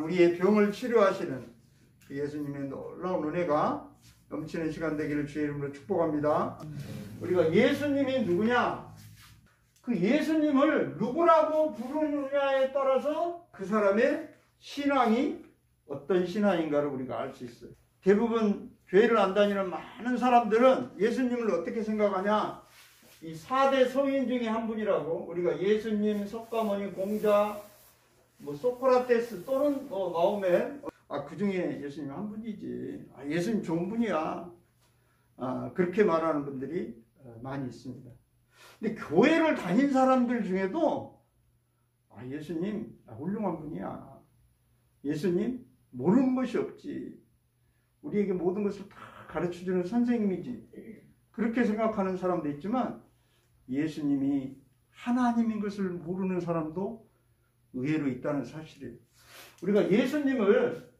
우리의 병을 치료하시는 그 예수님의 놀라운 은혜가 넘치는 시간 되기를 주의 이름으로 축복합니다. 우리가 예수님이 누구냐? 그 예수님을 누구라고 부르느냐에 따라서 그 사람의 신앙이 어떤 신앙인가를 우리가 알 수 있어요. 대부분 교회를 안 다니는 많은 사람들은 예수님을 어떻게 생각하냐? 이 4대 성인 중에 한 분이라고, 우리가 예수님, 석가모니, 공자, 소크라테스 또는 마호멧, 그 중에 예수님 한 분이지. 예수님 좋은 분이야. 그렇게 말하는 분들이 많이 있습니다. 근데 교회를 다닌 사람들 중에도 예수님 훌륭한 분이야. 예수님 모르는 것이 없지. 우리에게 모든 것을 다 가르쳐주는 선생님이지. 그렇게 생각하는 사람도 있지만 예수님이 하나님인 것을 모르는 사람도 의외로 있다는 사실이에요. 우리가 예수님을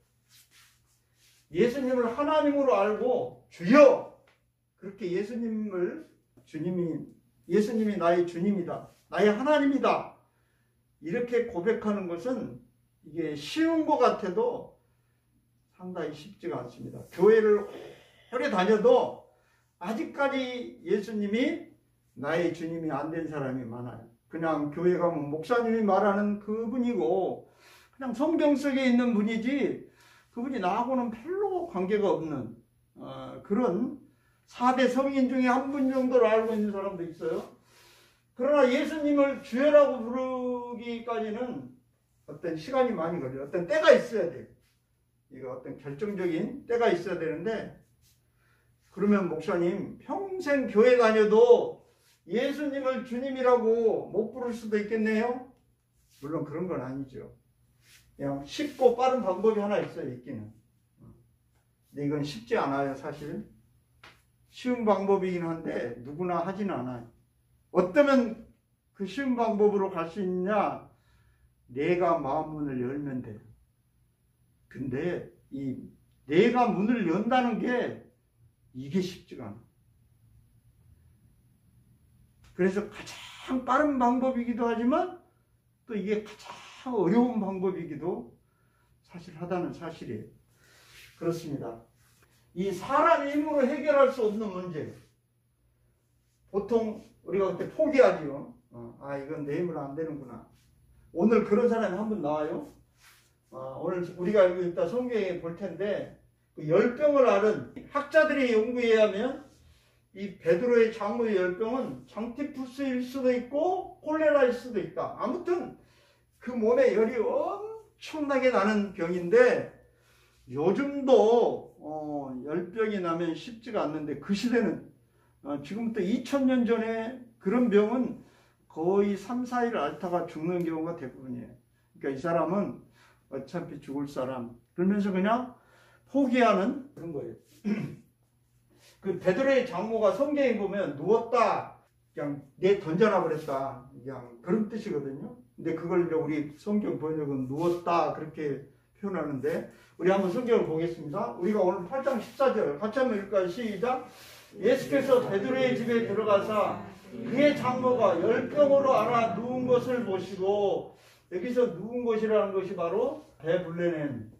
하나님으로 알고 주여, 그렇게 예수님이 나의 주님이다, 나의 하나님이다, 이렇게 고백하는 것은 이게 쉬운 것 같아도 상당히 쉽지가 않습니다. 교회를 오래 다녀도 아직까지 예수님이 나의 주님이 안 된 사람이 많아요. 그냥 교회 가면 목사님이 말하는 그분이고 그냥 성경 속에 있는 분이지 그분이 나하고는 별로 관계가 없는 그런 4대 성인 중에 한 분 정도를 알고 있는 사람도 있어요. 그러나 예수님을 주여라고 부르기까지는 어떤 시간이 많이 걸려요. 어떤 때가 있어야 돼요. 이거 어떤 결정적인 때가 있어야 되는데, 그러면 목사님 평생 교회 다녀도 예수님을 주님이라고 못 부를 수도 있겠네요. 물론 그런 건 아니죠. 그냥 쉽고 빠른 방법이 하나 있어요, 있기는. 근데 이건 쉽지 않아요, 사실. 쉬운 방법이긴 한데 누구나 하지는 않아요. 어쩌면 그 쉬운 방법으로 갈 수 있냐? 내가 마음 문을 열면 돼요. 근데 이 내가 문을 연다는 게 이게 쉽지가 않아. 그래서 가장 빠른 방법이기도 하지만 또 이게 가장 어려운 방법이기도 사실 하다는 사실이에요. 그렇습니다. 이 사람의 힘으로 해결할 수 없는 문제, 보통 우리가 그때 포기하지요. 이건 내 힘으로 안 되는구나. 오늘 그런 사람이 한 분 나와요. 오늘 우리가 이따 성경에 볼 텐데, 그 열병을 앓은 학자들이 연구에 의하면 이 베드로의 장모의 열병은 장티푸스일 수도 있고 콜레라일 수도 있다. 아무튼 그 몸에 열이 엄청나게 나는 병인데, 요즘도 열병이 나면 쉽지가 않는데, 그 시대는 지금부터 2000년 전에 그런 병은 거의 3, 4일 앓다가 죽는 경우가 대부분이에요. 그러니까 이 사람은 어차피 죽을 사람, 그러면서 그냥 포기하는 그런 거예요. 그 베드로의 장모가 성경에 보면 누웠다, 그냥 내 던져놔 버렸다, 그냥 그런 뜻이거든요. 근데 그걸 이제 우리 성경 번역은 누웠다 그렇게 표현하는데, 우리 한번 성경을 보겠습니다. 우리가 오늘 8장 14절 같이 한번 읽을까요? 시작. 예수께서 베드로의 집에 들어가사 그의 장모가 열병으로 앓아 누운 것을 보시고, 여기서 누운 것이라는 것이 바로 배불러낸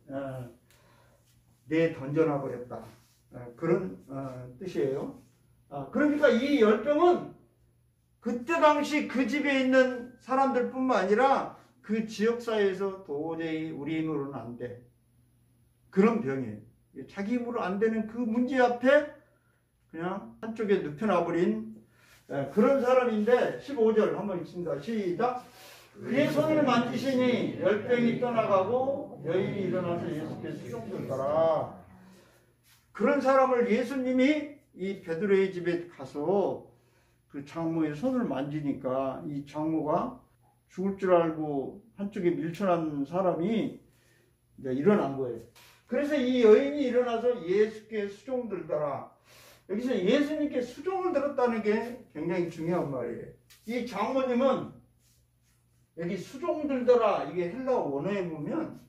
내 던져놔 버렸다, 그런 뜻이에요. 그러니까 이 열병은 그때 당시 그 집에 있는 사람들 뿐만 아니라 그 지역사회에서 도저히 우리 힘으로는 안 돼, 그런 병이에요. 자기 힘으로 안 되는 그 문제 앞에 그냥 한쪽에 눕혀놔버린 그런 사람인데, 15절 한번 읽습니다. 시작. 그의 손을 만지시니 열병이 떠나가고 여인이 일어나서 예수께 수종들더라. 그런 사람을 예수님이 이 베드로의 집에 가서 그 장모의 손을 만지니까 이 장모가 죽을 줄 알고 한쪽에 밀쳐난 사람이 이제 일어난 거예요. 그래서 이 여인이 일어나서 예수께 수종들더라. 여기서 예수님께 수종을 들었다는 게 굉장히 중요한 말이에요. 이 장모님은 여기 수종들더라, 이게 헬라어 원어에 보면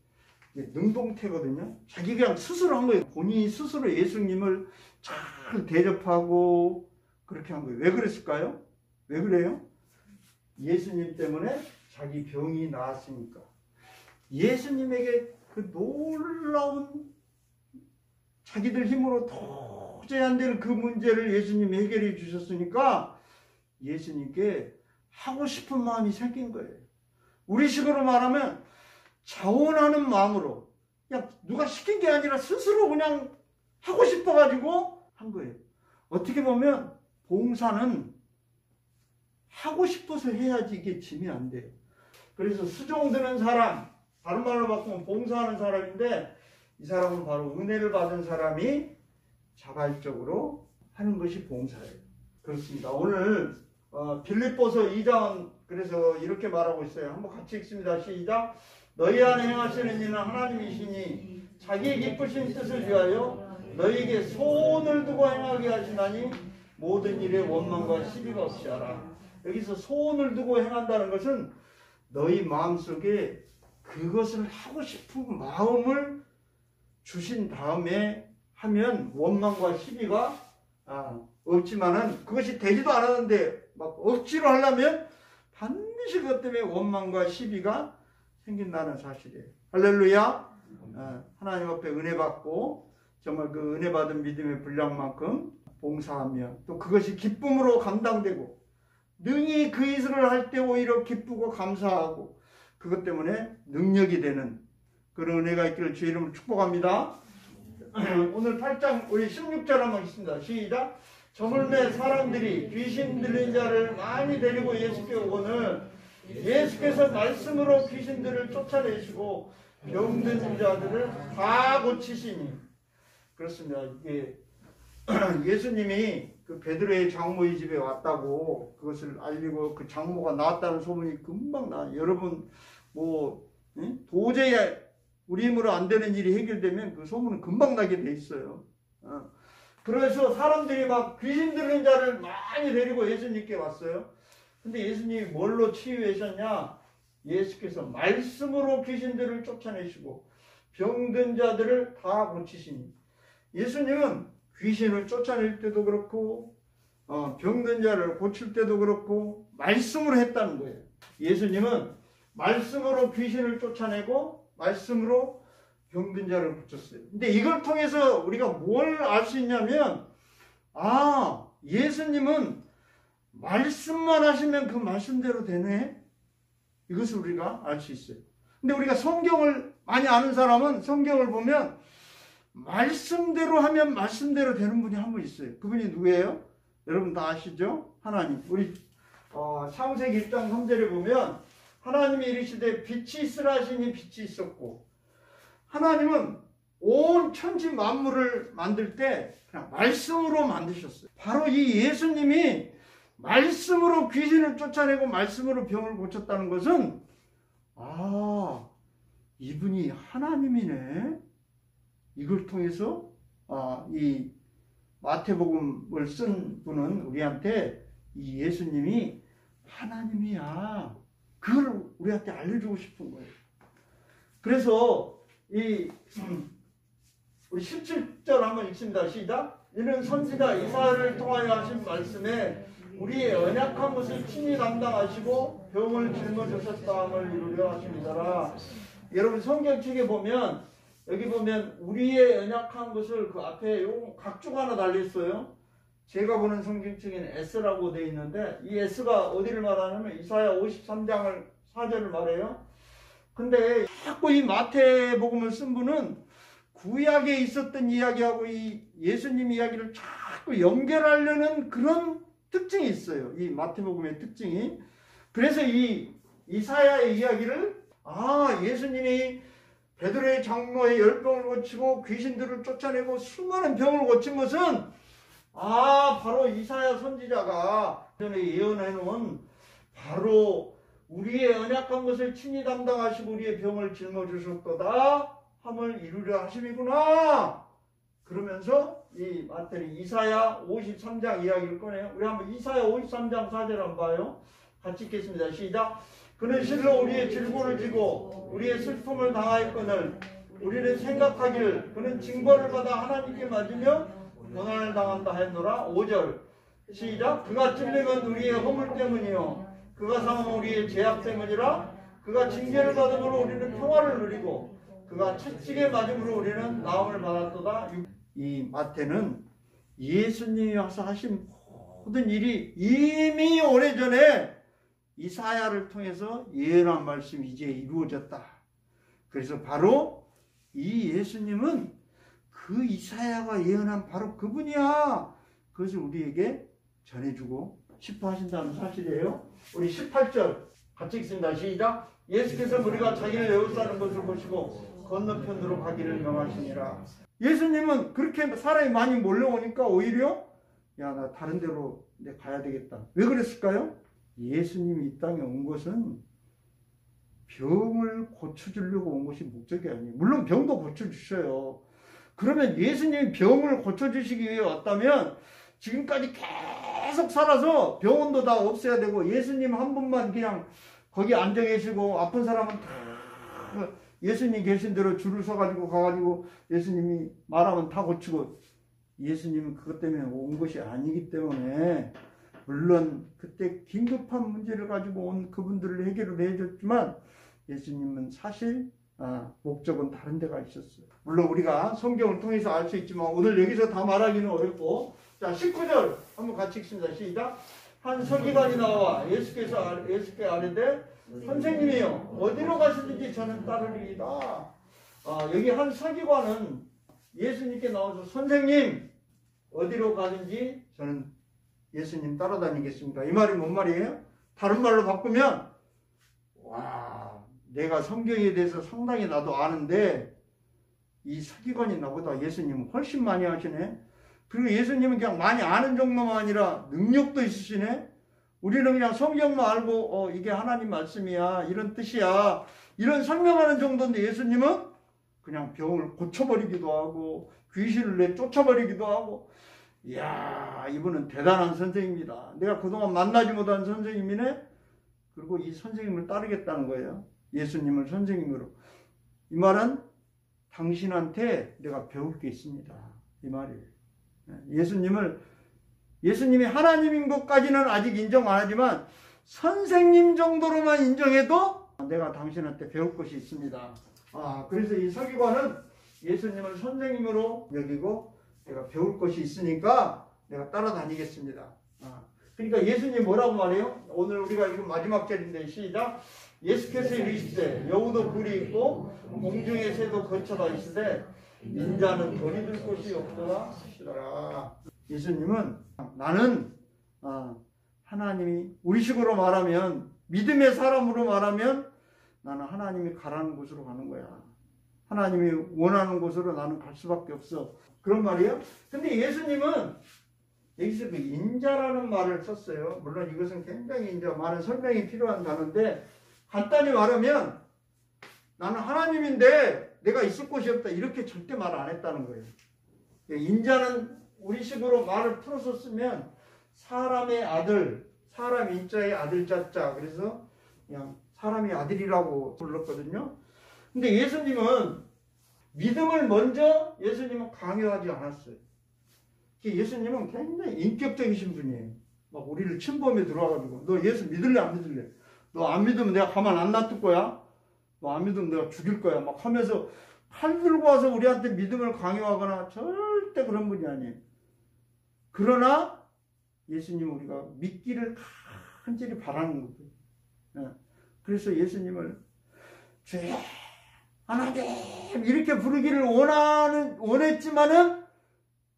능동태거든요. 자기 그냥 스스로 한 거예요. 본인이 스스로 예수님을 잘 대접하고 그렇게 한 거예요. 왜 그랬을까요? 왜 그래요? 예수님 때문에 자기 병이 나았으니까. 예수님에게 그 놀라운 자기들 힘으로 도저히 안 되는 그 문제를 예수님이 해결해 주셨으니까 예수님께 하고 싶은 마음이 생긴 거예요. 우리식으로 말하면 자원하는 마음으로, 그냥 누가 시킨 게 아니라 스스로 그냥 하고 싶어가지고 한 거예요. 어떻게 보면 봉사는 하고 싶어서 해야지 이게 짐이 안 돼요. 그래서 수종 드는 사람, 다른 말로 바꾸면 봉사하는 사람인데, 이 사람은 바로 은혜를 받은 사람이 자발적으로 하는 것이 봉사예요. 그렇습니다. 오늘 빌립보서 2장 그래서 이렇게 말하고 있어요. 한번 같이 읽습니다. 시작. 너희 안에 행하시는 이는 하나님이시니 자기 기쁘신 뜻을 위하여 너희에게 소원을 두고 행하게 하시나니 모든 일에 원망과 시비가 없이 하라. 여기서 소원을 두고 행한다는 것은 너희 마음속에 그것을 하고 싶은 마음을 주신 다음에 하면 원망과 시비가 없지만은, 그것이 되지도 않았는데 막 억지로 하려면 반드시 그것 때문에 원망과 시비가 생긴다는 사실이에요. 할렐루야. 하나님 앞에 은혜 받고 정말 그 은혜 받은 믿음의 분량만큼 봉사하며 또 그것이 기쁨으로 감당되고 능히 그 일을 할 때 오히려 기쁘고 감사하고 그것 때문에 능력이 되는 그런 은혜가 있기를 주의 이름으로 축복합니다. 오늘 8장 우리 16절 한번 있습니다. 시작. 저물매 사람들이 귀신 들린 자를 많이 데리고 예수께 오거늘 예수께서 말씀으로 귀신들을 쫓아내시고 병든 자들을 다 고치시니. 그렇습니다. 이게 예수님이 그 베드로의 장모의 집에 왔다고 그것을 알리고 그 장모가 나왔다는 소문이 금방 나. 여러분 도저히 우리 힘으로 안 되는 일이 해결되면 그 소문은 금방 나게 돼 있어요. 그래서 사람들이 막 귀신 들린 자를 많이 데리고 예수님께 왔어요. 근데 예수님이 뭘로 치유하셨냐? 예수께서 말씀으로 귀신들을 쫓아내시고 병든 자들을 다 고치시니. 예수님은 귀신을 쫓아낼 때도 그렇고 병든 자를 고칠 때도 그렇고 말씀으로 했다는 거예요. 예수님은 말씀으로 귀신을 쫓아내고 말씀으로 병든 자를 고쳤어요. 근데 이걸 통해서 우리가 뭘 알 수 있냐면 예수님은 말씀만 하시면 그 말씀대로 되네. 이것을 우리가 알 수 있어요. 근데 우리가 성경을 많이 아는 사람은 성경을 보면 말씀대로 하면 말씀대로 되는 분이 한 분 있어요. 그분이 누구예요? 여러분 다 아시죠? 하나님. 우리 창세기 1장 3절에 보면 하나님이 이르시되 빛이 있으라 하시니 빛이 있었고, 하나님은 온 천지 만물을 만들 때 그냥 말씀으로 만드셨어요. 바로 이 예수님이 말씀으로 귀신을 쫓아내고 말씀으로 병을 고쳤다는 것은 이분이 하나님이네. 이걸 통해서 이 마태복음을 쓴 분은 우리한테 이 예수님이 하나님이야. 그걸 우리한테 알려주고 싶은 거예요. 그래서 우리 17절 한번 읽습니다. 시작. 이는 선지자 이사야를 통하여 하신 말씀에 우리의 언약한 것을 친히 감당하시고 병을 짊어지셨다함을 이루려 하십니다라. 여러분 성경책에 보면 여기 보면 우리의 언약한 것을 그 앞에 요 각주가 하나 달려있어요. 제가 보는 성경책에는 S라고 되어 있는데 이 S가 어디를 말하냐면 이사야 53장을 4절을 말해요. 근데 자꾸 이 마태복음을 쓴 분은 구약에 있었던 이야기하고 이 예수님 이야기를 자꾸 연결하려는 그런 특징이 있어요. 이 마태복음의 특징이. 그래서 이 이사야의 이야기를 예수님이 베드로의 장모의 열병을 고치고 귀신들을 쫓아내고 수많은 병을 고친 것은 바로 이사야 선지자가 전에 예언해 놓은 바로 우리의 언약한 것을 친히 담당하시고 우리의 병을 짊어지셨도다 함을 이루려 하심이구나. 그러면서 이 마태는 이사야 53장 이야기를 꺼내요. 우리 한번 이사야 53장 4절 한번 봐요. 같이 읽겠습니다. 시작. 그는 실로 우리의 질고를 지고 우리의 슬픔을 당하였거늘 우리는 생각하기를 그는 징벌을 받아 하나님께 맞으며 고난을 당한다 하였노라. 5절 시작. 그가 찔림은 우리의 허물 때문이요 그가 상함은 우리의 죄악 때문이라. 그가 징계를 받음으로 우리는 평화를 누리고 그가 채찍에 맞음으로 우리는 나음을 받았도다. 이 마태는 예수님이 와서 하신 모든 일이 이미 오래전에 이사야를 통해서 예언한 말씀이 이제 이루어졌다. 그래서 바로 이 예수님은 그 이사야가 예언한 바로 그분이야. 그것을 우리에게 전해주고 싶어 하신다는 사실이에요. 우리 18절 같이 읽습니다. 시작. 예수께서 우리가 자기를 에워싸는 것을 보시고 건너편으로 가기를 명하시니라. 예수님은 그렇게 사람이 많이 몰려오니까 오히려 야, 나 다른 데로 내 가야 되겠다. 왜 그랬을까요? 예수님이 이 땅에 온 것은 병을 고쳐주려고 온 것이 목적이 아니에요. 물론 병도 고쳐주셔요. 그러면 예수님이 병을 고쳐주시기 위해 왔다면 지금까지 계속 살아서 병원도 다 없애야 되고 예수님 한 분만 그냥 거기 앉아 계시고 아픈 사람은 다 예수님 계신 대로 줄을 서가지고 가가지고 예수님이 말하면 다 고치고 예수님은 그것 때문에 온 것이 아니기 때문에 물론 그때 긴급한 문제를 가지고 온 그분들을 해결을 해줬지만 예수님은 사실 목적은 다른 데가 있었어요. 물론 우리가 성경을 통해서 알 수 있지만 오늘 여기서 다 말하기는 어렵고 자 19절 한번 같이 읽습니다. 시작. 한 서기관이 나와 예수께 아뢰되 선생님이요 어디로 가시든지 저는 따르리이다. 여기 한 서기관은 예수님께 나와서 선생님 어디로 가든지 저는 예수님 따라다니겠습니다. 이 말이 뭔 말이에요? 다른 말로 바꾸면 와 내가 성경에 대해서 상당히 나도 아는데 이 서기관이 나보다 예수님은 훨씬 많이 하시네. 그리고 예수님은 그냥 많이 아는 정도만 아니라 능력도 있으시네. 우리는 그냥 성경만 알고 이게 하나님 말씀이야 이런 뜻이야 이런 설명하는 정도인데 예수님은 그냥 병을 고쳐버리기도 하고 귀신을 내쫓아버리기도 하고 이야 이분은 대단한 선생님이다. 내가 그동안 만나지 못한 선생님이네. 그리고 이 선생님을 따르겠다는 거예요. 예수님을 선생님으로. 이 말은 당신한테 내가 배울 게 있습니다. 이 말이에요. 예수님이 하나님인 것까지는 아직 인정 안 하지만 선생님 정도로만 인정해도 내가 당신한테 배울 것이 있습니다. 그래서 이 서기관은 예수님을 선생님으로 여기고 내가 배울 것이 있으니까 내가 따라다니겠습니다. 그러니까 예수님 뭐라고 말해요? 오늘 우리가 이거 마지막 절인데 시작. 예수께서 이르시되 여우도 굴이 있고 공중의 새도 거쳐다 있으되 인자는 돌이 들 곳이 없더라 하시더라. 예수님은 나는 하나님이 우리식으로 말하면 믿음의 사람으로 말하면 나는 하나님이 가라는 곳으로 가는 거야. 하나님이 원하는 곳으로 나는 갈 수밖에 없어. 그런 말이에요. 근데 예수님은 여기서 그 인자라는 말을 썼어요. 물론 이것은 굉장히 이제 많은 설명이 필요한 단어인데 간단히 말하면 나는 하나님인데 내가 있을 곳이 없다. 이렇게 절대 말 안 했다는 거예요. 인자는 우리식으로 말을 풀어서 쓰면 사람의 아들, 사람 인자의 아들 자자. 그래서 그냥 사람의 아들이라고 불렀거든요. 근데 예수님은 믿음을 먼저 예수님은 강요하지 않았어요. 예수님은 굉장히 인격적이신 분이에요. 막 우리를 침범에 들어와가지고 너 예수 믿을래 안 믿을래? 너 안 믿으면 내가 가만 안 놔둘 거야. 너 안 믿으면 내가 죽일 거야. 막 하면서 칼 들고 와서 우리한테 믿음을 강요하거나 절대 그런 분이 아니에요. 그러나 예수님 우리가 믿기를 간절히 바라는 거예요. 그래서 예수님을 주여 하나님 이렇게 부르기를 원했지만은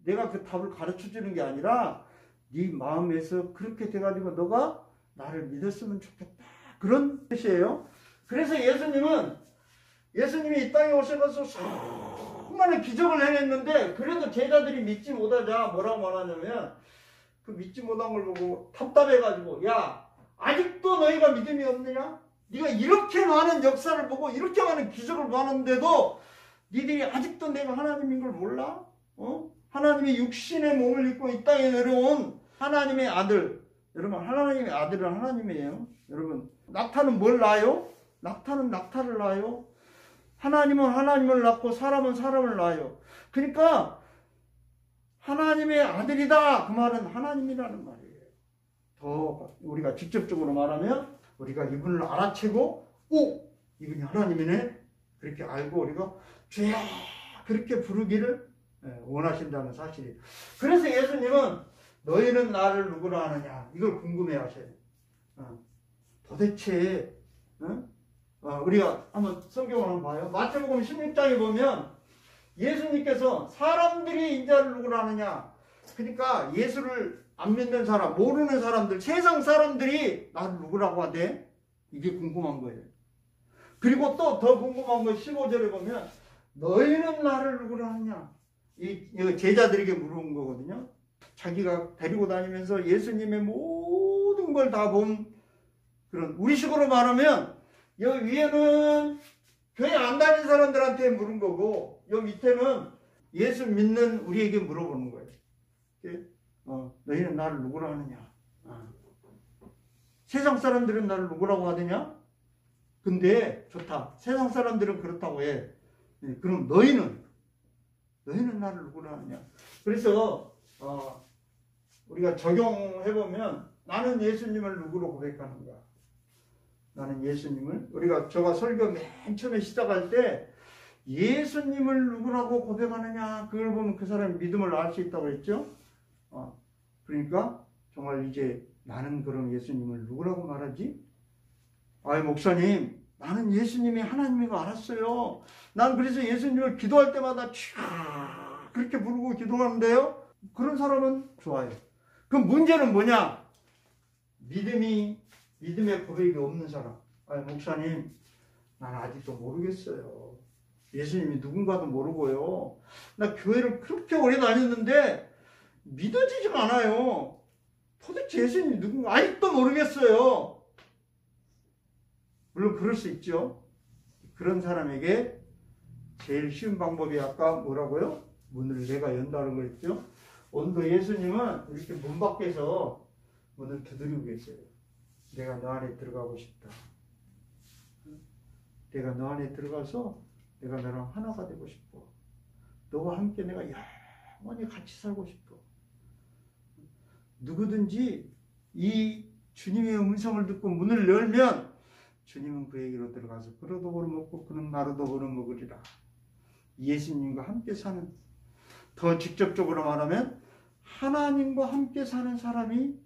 내가 그 답을 가르쳐 주는 게 아니라 네 마음에서 그렇게 돼가지고 너가 나를 믿었으면 좋겠다. 그런 뜻이에요. 그래서 예수님이 이 땅에 오셔서 수많은 기적을 행했는데 그래도 제자들이 믿지 못하자 뭐라고 말하냐면 그 믿지 못한 걸 보고 답답해가지고 야 아직도 너희가 믿음이 없느냐? 네가 이렇게 많은 역사를 보고 이렇게 많은 기적을 보았는데도 니들이 아직도 내가 하나님인 걸 몰라? 하나님이 육신의 몸을 입고 이 땅에 내려온 하나님의 아들. 여러분 하나님의 아들은 하나님이에요. 여러분 낙타는 뭘 낳아요? 낙타는 낙타를 낳아요. 하나님은 하나님을 낳고 사람은 사람을 낳아요. 그러니까 하나님의 아들이다. 그 말은 하나님이라는 말이에요. 더 우리가 직접적으로 말하면 우리가 이분을 알아채고 오! 이분이 하나님이네? 그렇게 알고 우리가 주여 그렇게 부르기를 원하신다는 사실이에요. 그래서 예수님은 너희는 나를 누구라 하느냐 이걸 궁금해하셔요. 도대체 우리가 한번 성경을 한번 봐요. 마태복음 16장에 보면 예수님께서 사람들이 인자를 누구라 하느냐, 그러니까 예수를 안 믿는 사람, 모르는 사람들, 세상 사람들이 나를 누구라고 하대? 이게 궁금한 거예요. 그리고 또 더 궁금한 건 15절에 보면 너희는 나를 누구라 하느냐, 이 제자들에게 물은 거거든요. 자기가 데리고 다니면서 예수님의 모든 걸 다 본 그런, 우리식으로 말하면 여기 위에는 교회 안 다니는 사람들한테 물은 거고 여기 밑에는 예수 믿는 우리에게 물어보는 거예요. 너희는 나를 누구라 하느냐. 세상 사람들은 나를 누구라고 하느냐? 근데 좋다. 세상 사람들은 그렇다고 해. 그럼 너희는 나를 누구라 하느냐. 그래서 우리가 적용해보면 나는 예수님을 누구로 고백하는가. 나는 예수님을, 제가 설교 맨 처음에 시작할 때 예수님을 누구라고 고백하느냐, 그걸 보면 그 사람의 믿음을 알 수 있다고 했죠. 그러니까 정말 이제 나는 그럼 예수님을 누구라고 말하지? 아이 목사님, 나는 예수님이 하나님인 거 알았어요. 난 그래서 예수님을 기도할 때마다 그렇게 부르고 기도하는데요. 그런 사람은 좋아요. 그럼 문제는 뭐냐? 믿음의 고백이 없는 사람. 아니 목사님, 난 아직도 모르겠어요. 예수님이 누군가도 모르고요. 나 교회를 그렇게 오래 다녔는데 믿어지지가 않아요. 도대체 예수님이 누군가 아직도 모르겠어요. 물론 그럴 수 있죠. 그런 사람에게 제일 쉬운 방법이 아까 뭐라고요? 문을 내가 연다는 거 있죠. 오늘도 예수님은 이렇게 문 밖에서 문을 두드리고 계세요. 내가 너 안에 들어가고 싶다. 내가 너 안에 들어가서 내가 너랑 하나가 되고 싶어. 너와 함께 내가 영원히 같이 살고 싶어. 누구든지 이 주님의 음성을 듣고 문을 열면 주님은 그에게로 들어가서 그러도 보러 먹고 그는 나로도 보러 먹으리라. 예수님과 함께 사는, 더 직접적으로 말하면 하나님과 함께 사는 사람이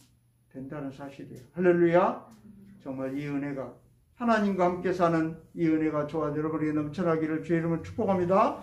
된다는 사실이에요. 할렐루야. 정말 이 은혜가, 하나님과 함께 사는 이 은혜가 저와 여러분에게 넘쳐나기를 주의 이름으로 축복합니다.